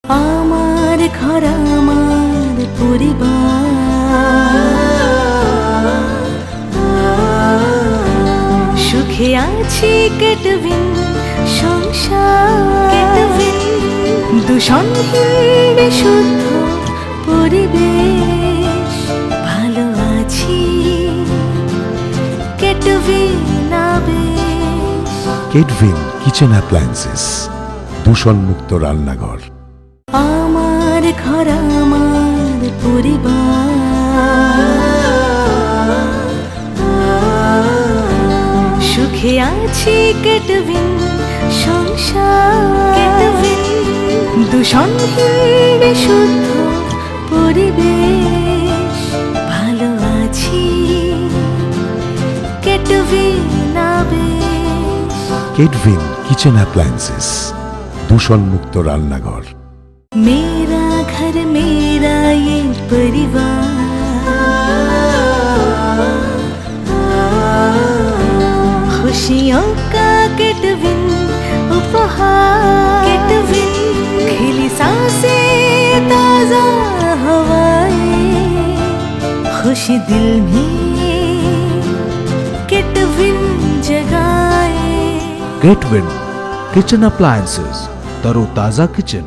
আমার ঘর আমার পরিবার, সুখে আছি কেটবিন সংসার, দূষণহীন বিশুদ্ধ পরিবেশ, ভালো আছি কেটবিন আবেশ। কেটভিন কিচেন অ্যাপ্লায়েন্সেস, দূষণমুক্ত রান্নাঘর। আমার ঘর আমার পরিবার, সুখে আছি কেটবিন সংসার, দূষণহীন বিশুদ্ধ পরিবেশ, ভালো আছি কেটবিন আবেশ। কেটভিন কিচেন অ্যাপ্লায়েন্সেস, দূষণমুক্ত রান্নাঘর। मेरा घर मेरा ये परिवार, खुशियों का केटविन उपहार, खिली सांसें ताजा हवाएं, खुशी दिल में केटविन जगाए। केटविन किचन अप्लायंसेस, तरोताजा किचन।